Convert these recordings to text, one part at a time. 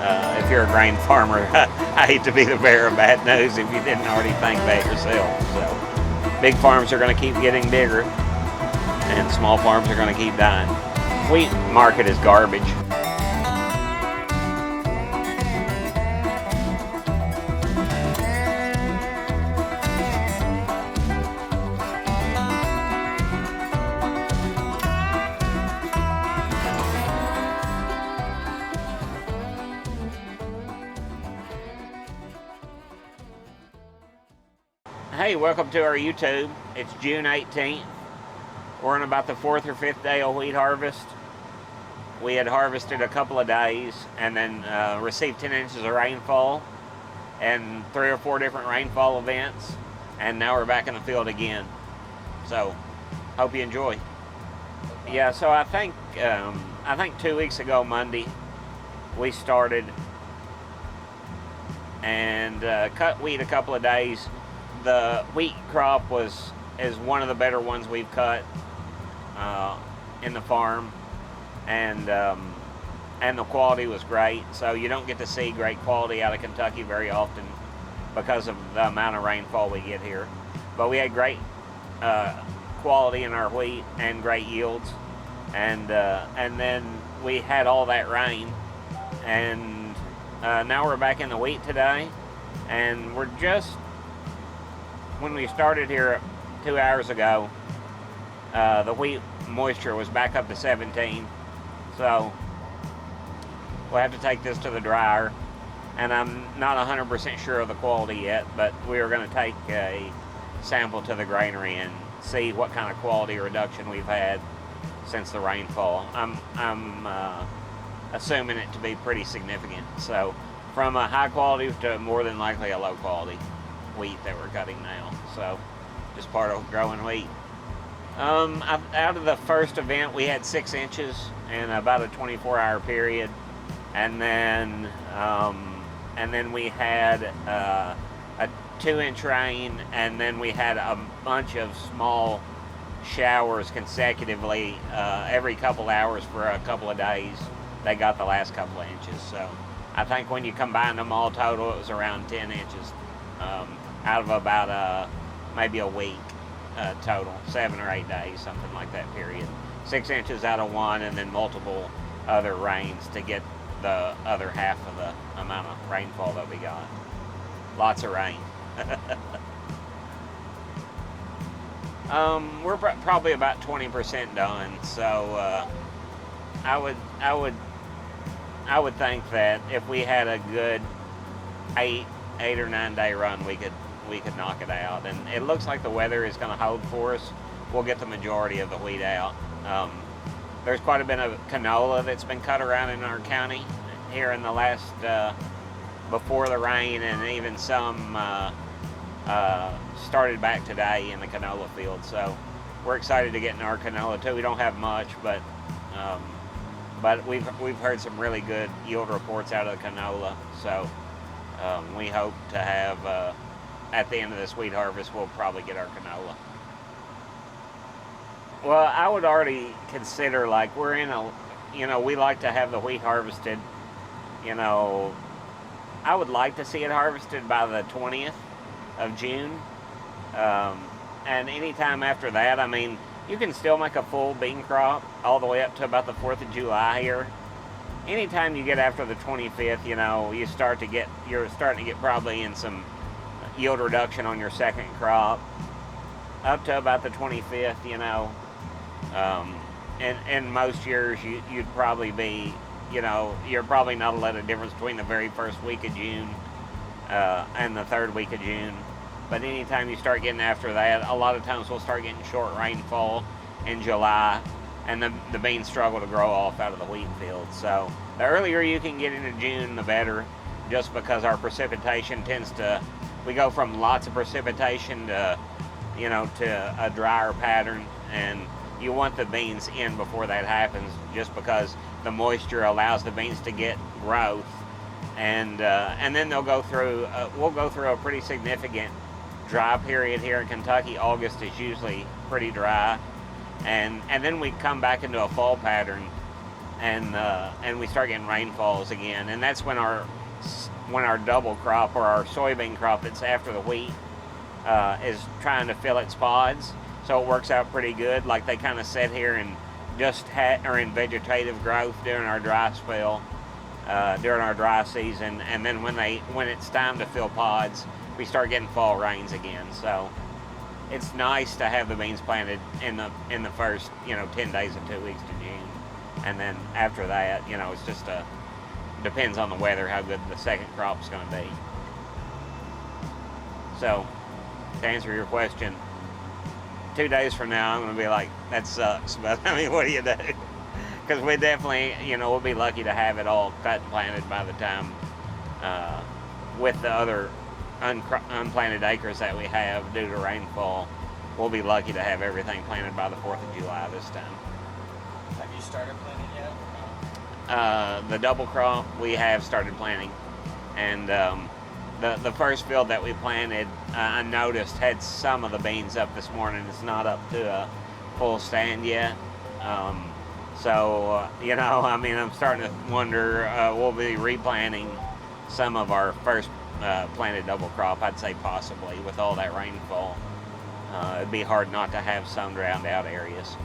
If you're a grain farmer, I hate to be the bearer of bad news if you didn't already think that yourself. So, big farms are going to keep getting bigger, and small farms are going to keep dying. Wheat market is garbage. Hey, welcome to our YouTube. It's June 18th. We're on about the 4th or 5th day of wheat harvest. We had harvested a couple of days and then received 10 inches of rainfall and 3 or 4 different rainfall events. And now we're back in the field again. So, hope you enjoy. Yeah, so I think 2 weeks ago Monday, we started and cut wheat a couple of days. The wheat crop is one of the better ones we've cut in the farm, and the quality was great. So you don't get to see great quality out of Kentucky very often because of the amount of rainfall we get here. But we had great quality in our wheat and great yields, and then we had all that rain, and now we're back in the wheat today, and we're just. When we started here 2 hours ago, the wheat moisture was back up to 17, so we'll have to take this to the dryer, and I'm not 100% sure of the quality yet, but we are going to take a sample to the granary and see what kind of quality reduction we've had since the rainfall. I'm assuming it to be pretty significant, so from a high quality to more than likely a low quality wheat that we're cutting now. So just part of growing wheat. Out of the first event we had 6 inches in about a 24-hour period, and then we had a 2-inch rain, and then we had a bunch of small showers consecutively every couple hours for a couple of days. They got the last couple of inches, so I think when you combine them all total it was around 10 inches out of about maybe a week total, 7 or 8 days, something like that period. 6 inches out of one, and then multiple other rains to get the other half of the amount of rainfall that we got. Lots of rain. We're probably about 20% done, so I would think that if we had a good 8 or 9 day run, we could knock it out, and it looks like the weather is going to hold for us. We'll get the majority of the wheat out. There's quite a bit of canola that's been cut around in our county here in the last before the rain, and even some started back today in the canola field. So we're excited to get in our canola too. We don't have much, but we've heard some really good yield reports out of the canola. So we hope to have at the end of this wheat harvest, we'll probably get our canola. Well, I would already consider, like, we're in a, we like to have the wheat harvested, I would like to see it harvested by the 20th of June. And anytime after that, I mean, you can still make a full bean crop all the way up to about the 4th of July here. Anytime you get after the 25th, you're starting to get probably in some yield reduction on your second crop. Up to about the 25th, in most years you'd probably be, you're probably not a lot of difference between the very first week of June and the third week of June. But anytime you start getting after that, a lot of times we'll start getting short rainfall in July, and the beans struggle to grow off out of the wheat field. So the earlier you can get into June, the better, just because our precipitation we go from lots of precipitation to a drier pattern, and you want the beans in before that happens, just because the moisture allows the beans to get growth, and then we'll go through a pretty significant dry period here in Kentucky. August is usually pretty dry, and then we come back into a fall pattern and we start getting rainfalls again, and that's when our double crop, or our soybean crop that's after the wheat, is trying to fill its pods. So it works out pretty good. Like, they kind of sit here and just are in vegetative growth during our dry spell, during our dry season, and then when it's time to fill pods, we start getting fall rains again. So it's nice to have the beans planted in the first 10 days of 2 weeks to June, and then after that, it's just depends on the weather how good the second crop's going to be. So to answer your question, 2 days from now I'm going to be like, that sucks, but I mean, what do you do? Because we definitely, we'll be lucky to have it all cut and planted by the time, with the other unplanted acres that we have due to rainfall, we'll be lucky to have everything planted by the 4th of July this time. Have you started planting yet? The double crop we have started planting, and the first field that we planted, I noticed, had some of the beans up this morning. It's not up to a full stand yet. So I mean, I'm starting to wonder, we'll be replanting some of our first planted double crop, I'd say possibly, with all that rainfall. It'd be hard not to have some drowned out areas.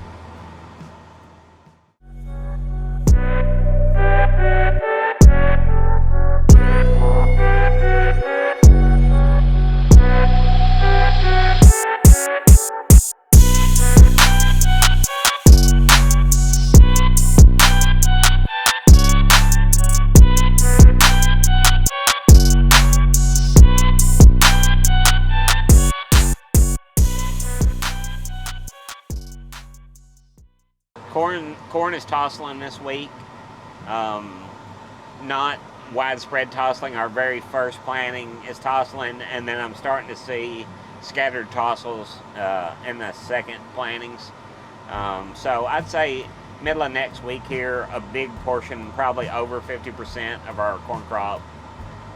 Corn is tossling this week. Not widespread tossling. Our very first planting is tossling, and then I'm starting to see scattered tossels in the second plantings. So I'd say middle of next week here, a big portion, probably over 50% of our corn crop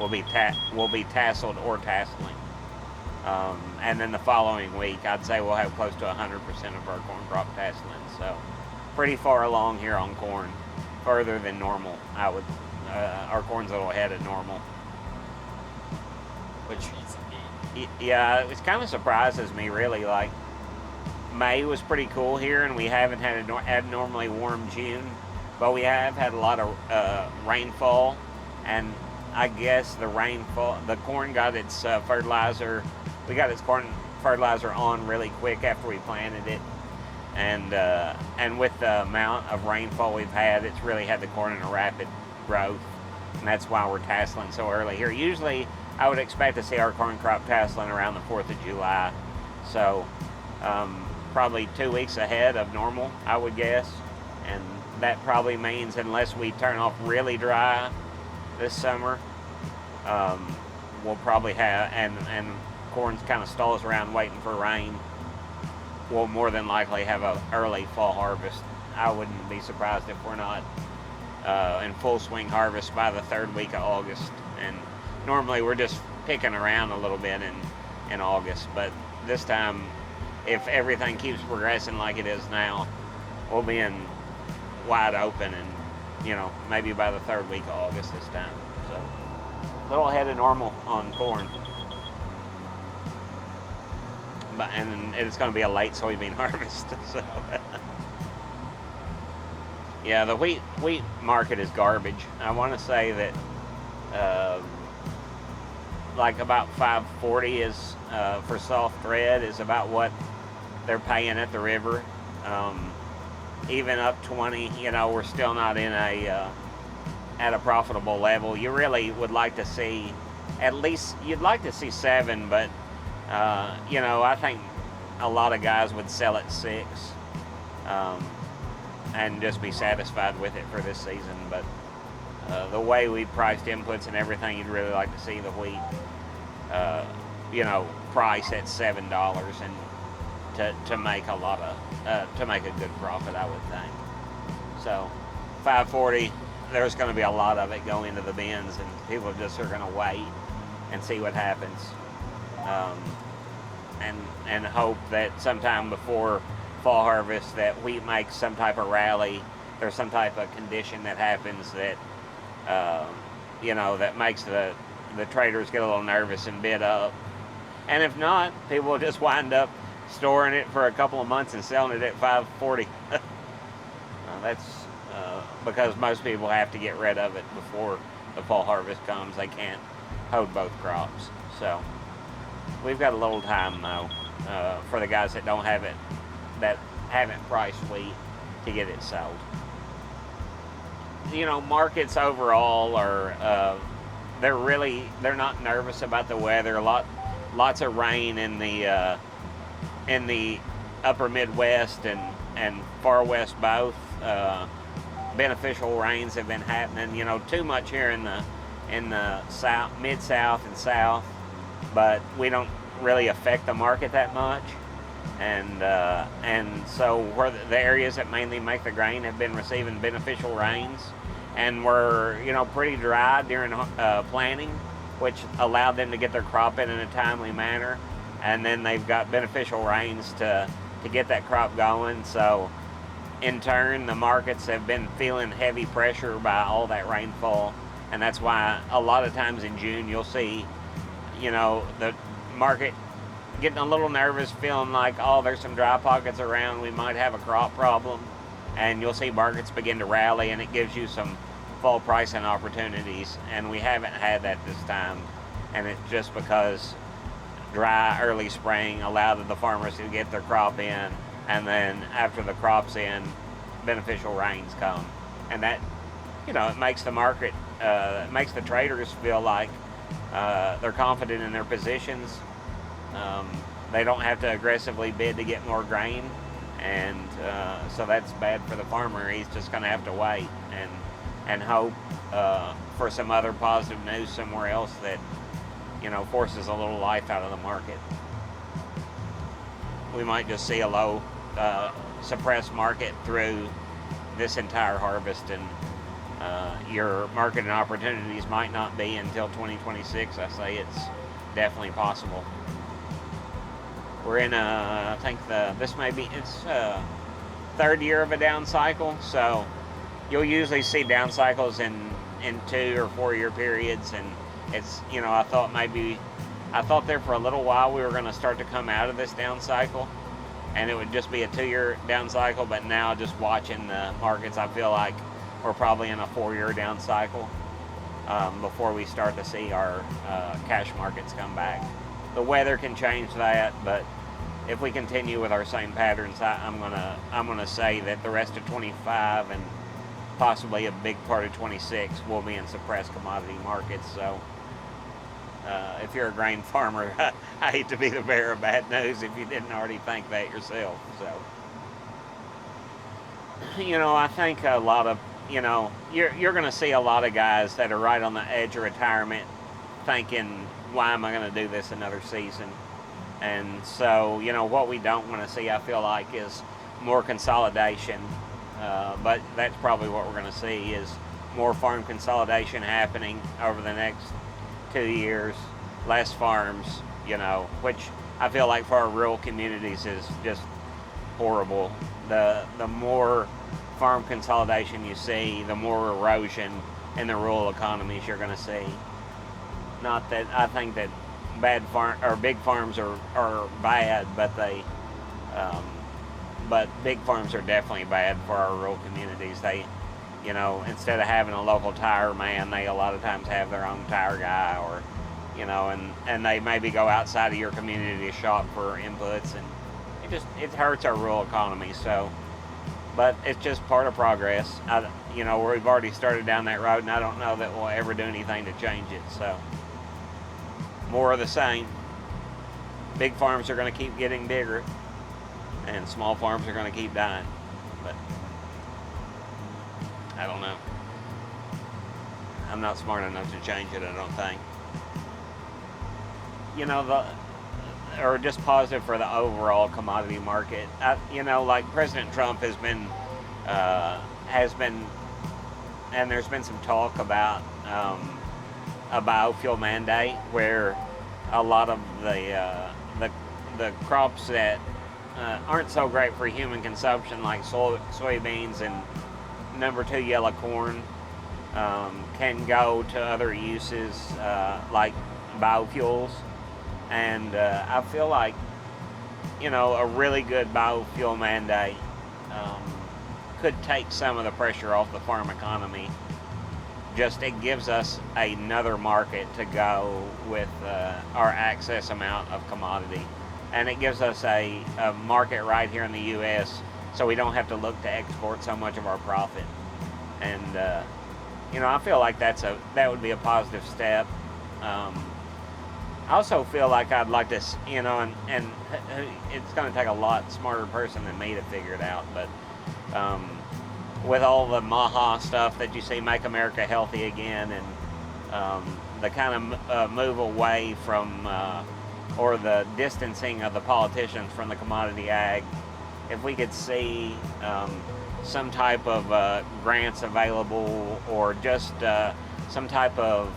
will be tasseled or tasseling. And then the following week, I'd say we'll have close to 100% of our corn crop tasseling. So pretty far along here on corn, further than normal. Our corn's a little ahead of normal. Which needs to be. Yeah, it kind of surprises me, really. Like, May was pretty cool here, and we haven't had an abnormally warm June, but we have had a lot of rainfall, and I guess the corn got its fertilizer. We got its corn fertilizer on really quick after we planted it. And with the amount of rainfall we've had, it's really had the corn in a rapid growth, and that's why we're tasseling so early here. Usually, I would expect to see our corn crop tasseling around the 4th of July, so probably 2 weeks ahead of normal, I would guess, and that probably means, unless we turn off really dry this summer, we'll probably have, and corn kind of stalls around waiting for rain, we'll more than likely have an early fall harvest. I wouldn't be surprised if we're not in full swing harvest by the 3rd week of August. And normally we're just picking around a little bit in August, but this time, if everything keeps progressing like it is now, we'll be in wide open, and maybe by the 3rd week of August this time. So a little ahead of normal on corn. And it's going to be a late soybean harvest. So yeah, the wheat market is garbage. I want to say that like about $5.40 is for soft thread is about what they're paying at the river. Even up 20, we're still not in at a profitable level. You really would like to see, at least you'd like to see 7, but I think a lot of guys would sell at 6 and just be satisfied with it for this season. But the way we priced inputs and everything, you'd really like to see the wheat, price at $7 and to make a lot of to make a good profit, I would think. So $5.40, there's going to be a lot of it go into the bins, and people just are going to wait and see what happens. And hope that sometime before fall harvest that wheat makes some type of rally there's some type of condition that happens that that makes the traders get a little nervous and bid up. And if not, people will just wind up storing it for a couple of months and selling it at $5.40. That's because most people have to get rid of it before the fall harvest comes. They can't hold both crops. So we've got a little time though for the guys that don't have it, that haven't priced wheat, to get it sold. Markets overall are they're not nervous about the weather. Lots of rain in the upper Midwest and far west both. Beneficial rains have been happening. Too much here in the south, mid-south and south, but we don't really affect the market that much. And so where the areas that mainly make the grain have been receiving beneficial rains, and were pretty dry during planting, which allowed them to get their crop in a timely manner. And then they've got beneficial rains to get that crop going. So in turn, the markets have been feeling heavy pressure by all that rainfall, and that's why a lot of times in June you'll see the market getting a little nervous, feeling like, oh, there's some dry pockets around, we might have a crop problem, and you'll see markets begin to rally, and it gives you some fall pricing opportunities. And we haven't had that this time, and it's just because dry early spring allowed the farmers to get their crop in, and then after the crop's in, beneficial rains come, and that it makes the market, it makes the traders feel like they're confident in their positions. They don't have to aggressively bid to get more grain, and so that's bad for the farmer. He's just going to have to wait and hope for some other positive news somewhere else that forces a little life out of the market. We might just see a low suppressed market through this entire harvest, and your marketing opportunities might not be until 2026. I say it's definitely possible. We're in I think this may be its third year of a down cycle, so you'll usually see down cycles in 2 or 4 year periods, and it's I thought there for a little while we were going to start to come out of this down cycle, and it would just be a 2-year down cycle. But now, just watching the markets, I feel like we're probably in a 4-year down cycle before we start to see our cash markets come back. The weather can change that, but if we continue with our same patterns, I'm gonna say that the rest of 25 and possibly a big part of 26 will be in suppressed commodity markets. So if you're a grain farmer, I hate to be the bearer of bad news if you didn't already think that yourself. So I think a lot of you're going to see a lot of guys that are right on the edge of retirement thinking, why am I going to do this another season? And so what we don't want to see, I feel like, is more consolidation. But that's probably what we're going to see, is more farm consolidation happening over the next 2 years, less farms, which I feel like for our rural communities is just horrible. The more farm consolidation you see, the more erosion in the rural economies you're going to see. Not that I think that big farms are bad, but big farms are definitely bad for our rural communities. They, instead of having a local tire man, they a lot of times have their own tire guy, or, and they maybe go outside of your community to shop for inputs, and it hurts our rural economy. So, but it's just part of progress. We've already started down that road, and I don't know that we'll ever do anything to change it. So, more of the same. Big farms are going to keep getting bigger, and small farms are going to keep dying. But I don't know. I'm not smart enough to change it, I don't think. Or just positive for the overall commodity market. Like President Trump has been, and there's been some talk about a biofuel mandate, where a lot of the crops that aren't so great for human consumption, like soybeans number 2 yellow corn can go to other uses like biofuels. And I feel like, a really good biofuel mandate could take some of the pressure off the farm economy. Just it gives us another market to go with our excess amount of commodity. And it gives us a market right here in the U.S. so we don't have to look to export so much of our profit. And, I feel like that would be a positive step. I also feel like I'd like to, and it's going to take a lot smarter person than me to figure it out, but with all the Maha stuff that you see, Make America Healthy Again, and the kind of move away from, or the distancing of the politicians from the commodity ag, if we could see some type of grants available, or just some type of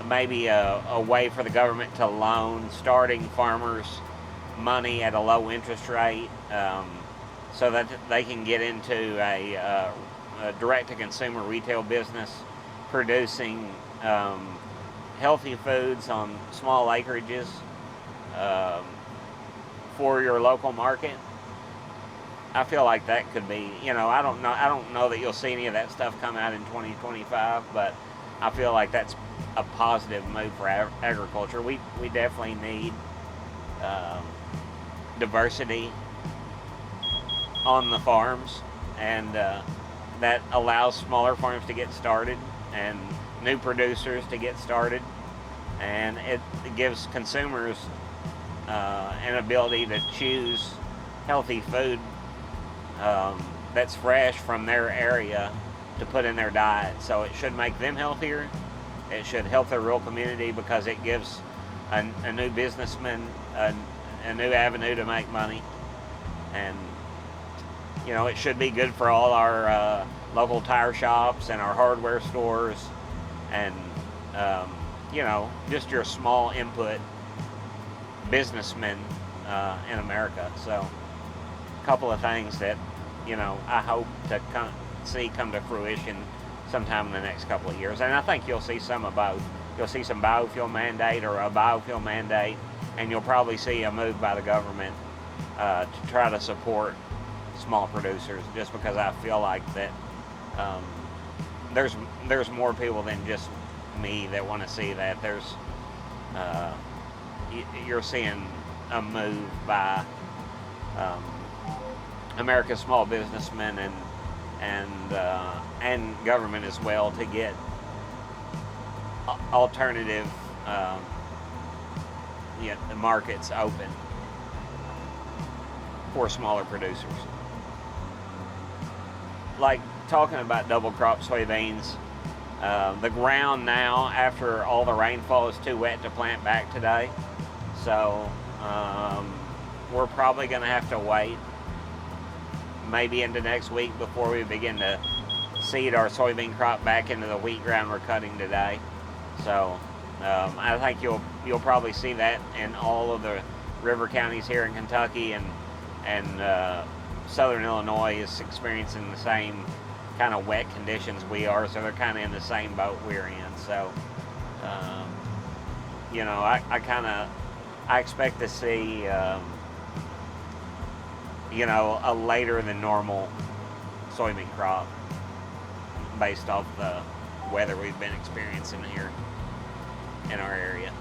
maybe a way for the government to loan starting farmers money at a low interest rate, so that they can get into a direct-to-consumer retail business producing healthy foods on small acreages for your local market. I feel like that could be, I don't know that you'll see any of that stuff come out in 2025, but I feel like that's a positive move for agriculture. We definitely need diversity on the farms, and that allows smaller farms to get started and new producers to get started, and it gives consumers an ability to choose healthy food that's fresh from their area to put in their diet. So it should make them healthier. It should help their rural community because it gives a new businessman a new avenue to make money. And it should be good for all our local tire shops and our hardware stores, and just your small input businessmen in America. So a couple of things that I hope to see come to fruition sometime in the next couple of years. And I think you'll see some of both. You'll see some biofuel mandate or a biofuel mandate, and you'll probably see a move by the government to try to support small producers, just because I feel like that there's more people than just me that want to see that. You're seeing a move by America's small businessmen and government as well to get alternative the markets open for smaller producers. Like talking about double crop soybeans, the ground now after all the rainfall is too wet to plant back today, so we're probably going to have to wait maybe into next week before we begin to seed our soybean crop back into the wheat ground we're cutting today. So I think you'll probably see that in all of the river counties here in Kentucky, and southern Illinois is experiencing the same kind of wet conditions we are, so they're kind of in the same boat we're in. So I expect to see a later than normal soybean crop based off the weather we've been experiencing here in our area.